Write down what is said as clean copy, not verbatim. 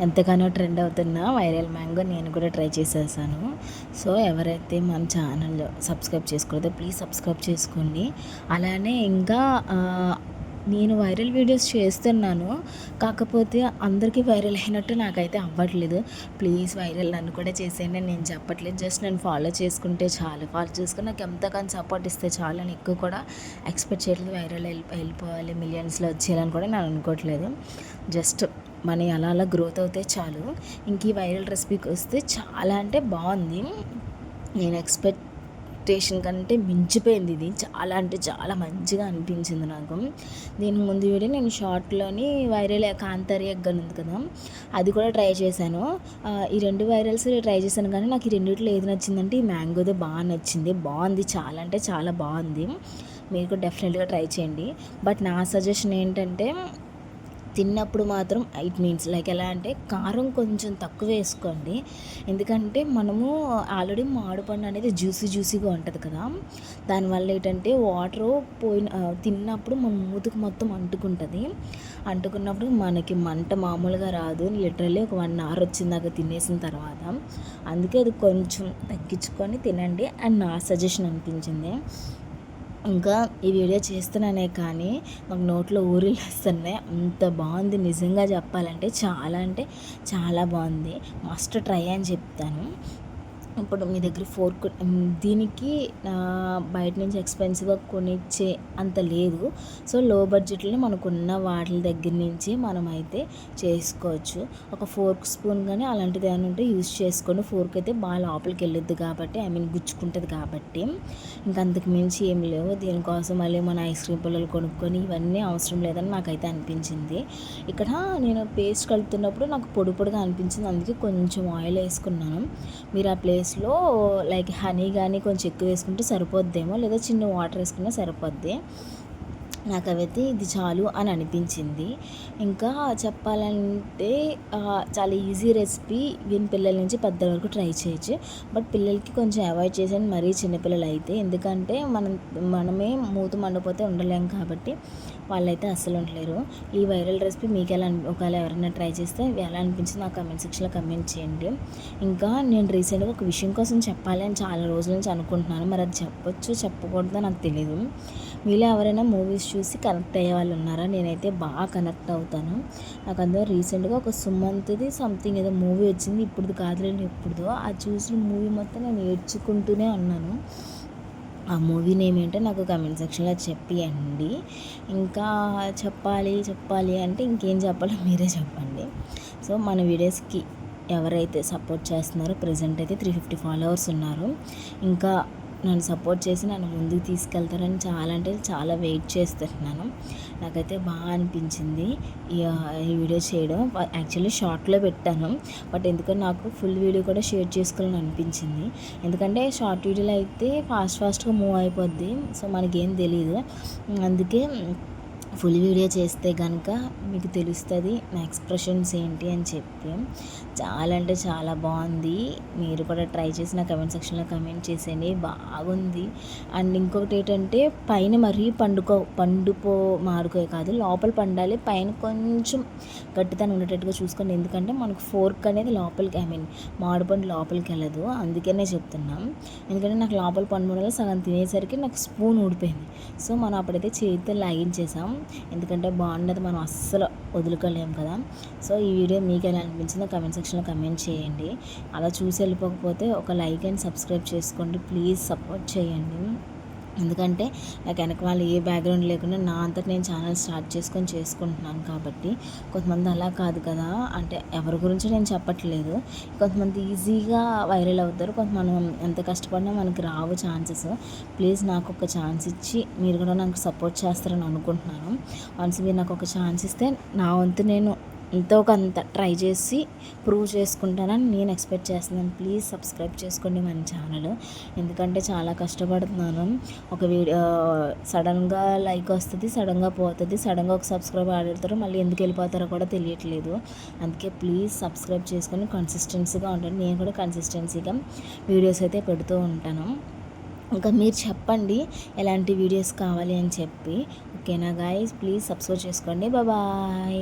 ఎంతగానో ట్రెండ్ అవుతున్న viral mango నేను కూడా ట్రై చేసేసాను. సో ఎవరైతే మన ఛానల్ సబ్స్క్రైబ్ చేసుకోలేదో ప్లీజ్ సబ్స్క్రైబ్ చేసుకోండి. అలానే ఇంకా నేను వైరల్ వీడియోస్ చేస్తున్నాను, కాకపోతే అందరికీ వైరల్ అయినట్టు నాకైతే అవ్వట్లేదు. ప్లీజ్ వైరల్ నన్ను కూడా చేసేయండి అని నేను చెప్పట్లేదు, జస్ట్ నేను ఫాలో చేసుకుంటే చాలు. ఫాలో చేసుకుని నాకు ఎంతగానో సపోర్ట్ ఇస్తే చాలు అని ఎక్కువ కూడా ఎక్స్పెక్ట్ చేయట్లేదు. వైరల్ వెళ్ళిపోవాలి, మిలియన్స్లో వచ్చేయాలని కూడా నేను అనుకోవట్లేదు. జస్ట్ మనీ అలా అలా గ్రోత్ అవుతే చాలు. ఇంక ఈ వైరల్ రెసిపీకి వస్తే చాలా అంటే బాగుంది. నేను ఎక్స్పెక్టేషన్ కంటే మించిపోయింది. ఇది చాలా అంటే చాలా మంచిగా అనిపించింది నాకు. దీని ముందు వీడియో నేను షార్ట్లోని వైరల్ కాంతారి ఎగ్ అని ఉంది కదా, అది కూడా ట్రై చేశాను. ఈ 2 వైరల్స్ ట్రై చేశాను, కానీ నాకు ఈ రెండిట్లో ఏది నచ్చిందంటే ఈ మ్యాంగోదే బాగా నచ్చింది. బాగుంది, చాలా అంటే చాలా బాగుంది. మీరు కూడా డెఫినెట్గా ట్రై చేయండి. బట్ నా సజెషన్ ఏంటంటే తిన్నప్పుడు మాత్రం ఇట్ మీన్స్ లైక్ ఎలా అంటే కారం కొంచెం తక్కువ వేసుకోండి. ఎందుకంటే మనము ఆల్రెడీ మామిడిపండు అనేది జ్యూసీగా ఉంటుంది కదా, దానివల్ల ఏంటంటే వాటర్ తిన్నప్పుడు మన మూతికి మొత్తం అంటుకున్నప్పుడు మనకి మంట మామూలుగా రాదు. లిటరల్లీ ఒక 1 hour వచ్చిందాక తినేసిన తర్వాత. అందుకే అది కొంచెం తగ్గించుకొని తినండి అండ్ నా సజెషన్ అనిపించింది. ఇంకా ఈ వీడియో చేస్తున్నానే కానీ మాకు నోట్లో ఊరిలు వస్తున్నాయి, అంత బాగుంది. నిజంగా చెప్పాలంటే అంటే చాలా బాగుంది. మస్ట్ ట్రై అని చెప్తాను. ఇప్పుడు మీ దగ్గర ఫోర్క్ దీనికి బయట నుంచి ఎక్స్పెన్సివ్గా కొనిచ్చే అంత లేదు. సో లో బడ్జెట్లో మనకున్న వాటి దగ్గర నుంచి మనమైతే చేసుకోవచ్చు. ఒక ఫోర్క్ స్పూన్ కానీ అలాంటిది ఏమైనా ఉంటే యూజ్ చేసుకోండి. ఫోర్క్ అయితే బాగా లోపలికి వెళ్ళొద్దు కాబట్టి, గుచ్చుకుంటుంది కాబట్టి. ఇంకా అంతకు మించి ఏం లేవు. దీనికోసం మళ్ళీ మన ఐస్ క్రీమ్ పుల్లలు కొనుక్కొని ఇవన్నీ అవసరం లేదని నాకైతే అనిపించింది. ఇక్కడ నేను పేస్ట్ కలుపుతున్నప్పుడు నాకు పొడిగా అనిపించింది, అందుకే కొంచెం ఆయిల్ వేసుకున్నాను. మీరు ఆ ప్లేస్లో లైక్ హనీ కానీ కొంచెం ఎక్కువ వేసుకుంటే సరిపోద్దేమో, లేదా చిన్న వాటర్ వేసుకున్నా సరిపోద్ది. నాకు అవైతే ఇది చాలు అని అనిపించింది. ఇంకా చెప్పాలంటే చాలా ఈజీ రెసిపీ, వీని పిల్లల నుంచి పెద్దల వరకు ట్రై చేయొచ్చు. బట్ పిల్లలకి కొంచెం అవాయిడ్ చేసాను, మరీ చిన్నపిల్లలు అయితే. ఎందుకంటే మనమే మూత మండిపోతే ఉండలేం కాబట్టి వాళ్ళైతే అస్సలు ఉండలేరు. ఈ వైరల్ రెసిపీ మీకు ఒకవేళ ఎవరైనా ట్రై చేస్తే ఎలా అనిపించింది నాకు కమెంట్ సెక్షన్లో కమెంట్ చేయండి. ఇంకా నేను రీసెంట్గా ఒక విషయం కోసం చెప్పాలి అని చాలా రోజుల నుంచి అనుకుంటున్నాను. మరి అది చెప్పకూడదో నాకు తెలియదు. మీలో ఎవరైనా మూవీస్ చూసి కనెక్ట్ అయ్యే వాళ్ళు ఉన్నారా? నేనైతే బాగా కనెక్ట్ అవుతాను. నాకు అందులో రీసెంట్గా ఒక సుమంత్ది సంథింగ్ ఏదో మూవీ వచ్చింది, ఇప్పుడుది కాదులేండి ఎప్పుడుదో. అది చూసిన మూవీ మొత్తం నేను ఏడ్చుకుంటూనే ఉన్నాను. ఆ మూవీ నేమ్ ఏంటో నాకు కమెంట్ సెక్షన్లో చెప్పియండి. ఇంకా చెప్పాలి అంటే ఇంకేం చెప్పాలో మీరే చెప్పండి. సో మన వీడియోస్కి ఎవరైతే సపోర్ట్ చేస్తున్నారో, ప్రజెంట్ అయితే 350 ఫాలోవర్స్ ఉన్నారు. ఇంకా నన్ను సపోర్ట్ చేసి నన్ను ముందుకు తీసుకెళ్తారని చాలా అంటే చాలా వెయిట్ చేస్తున్నాను. నాకైతే బాగా అనిపించింది ఈ వీడియో చేయడం. యాక్చువల్లీ షార్ట్లో పెట్టాను, బట్ ఎందుకంటే నాకు ఫుల్ వీడియో కూడా షేర్ చేసుకోవాలని అనిపించింది. ఎందుకంటే షార్ట్ వీడియోలో అయితే ఫాస్ట్గా మూవ్ అయిపోద్ది, సో మనకేం తెలియదు. అందుకే ఫుల్ వీడియో చేస్తే కనుక మీకు తెలుస్తుంది నా ఎక్స్ప్రెషన్స్ ఏంటి అని చెప్పి. చాలా అంటే చాలా బాగుంది. మీరు కూడా ట్రై చేసి నా కమెంట్ సెక్షన్లో కమెంట్ చేసేయండి, బాగుంది. అండ్ ఇంకొకటి ఏంటంటే పైన మరీ మాడుకోే కాదు, లోపల పండాలి, పైన కొంచెం గట్టితనం ఉండేటట్టుగా చూసుకోండి. ఎందుకంటే మనకు ఫోర్క్ అనేది లోపలికి మామిడిపండు లోపలికి వెళ్ళదు, అందుకనే చెప్తున్నాం. ఎందుకంటే నాకు లోపల పండు వల్ల సగం తినేసరికి నాకు స్పూన్ ఊడిపోయింది. సో మనం అప్పుడైతే చేతితో లాగించేసాం, ఎందుకంటే బాగుండదు, మనం అస్సలు వదులుకోలేము కదా. సో ఈ వీడియో మీకు ఎలా అనిపించిందో కమెంట్ సెక్షన్లో కమెంట్ చేయండి. అలా చూసి వెళ్ళిపోకపోతే ఒక లైక్ అండ్ సబ్స్క్రైబ్ చేసుకోండి, ప్లీజ్ సపోర్ట్ చేయండి. ఎందుకంటే నాకు వెనక వాళ్ళు ఏ బ్యాక్గ్రౌండ్ లేకుండా నా అంతటి నేను ఛానల్ స్టార్ట్ చేసుకుంటున్నాను కాబట్టి. కొంతమంది అలా కాదు కదా, అంటే ఎవరి గురించి నేను చెప్పట్లేదు. కొంతమంది ఈజీగా వైరల్ అవుతారు, మనం ఎంత కష్టపడినా మనకి రావు ఛాన్సెస్. ప్లీజ్ నాకు ఒక ఛాన్స్ ఇచ్చి మీరు కూడా నాకు సపోర్ట్ చేస్తారని అనుకుంటున్నాను. వన్స్ మీరు నాకు ఒక ఛాన్స్ ఇస్తే నా వంతు నేను ఎంతో కొంత ట్రై చేసి ప్రూవ్ చేసుకుంటానని నేను ఎక్స్పెక్ట్ చేస్తున్నాను. ప్లీజ్ సబ్స్క్రైబ్ చేసుకోండి మన ఛానల్, ఎందుకంటే చాలా కష్టపడుతున్నాను. ఒక వీడియో సడన్గా లైక్ వస్తుంది, సడన్గా పోతుంది, సడన్గా ఒక సబ్స్క్రైబ్ ఆడతారు, మళ్ళీ ఎందుకు వెళ్ళిపోతారో కూడా తెలియట్లేదు. అందుకే ప్లీజ్ సబ్స్క్రైబ్ చేసుకొని కన్సిస్టెన్సీగా ఉంటాను. నేను కూడా కన్సిస్టెన్సీగా వీడియోస్ అయితే పెడుతూ ఉంటాను. ఇంకా మీరు చెప్పండి ఎలాంటి వీడియోస్ కావాలి అని చెప్పి. ఓకేనా గాయ్స్, ప్లీజ్ సబ్స్క్రైబ్ చేసుకోండి. బాయ్.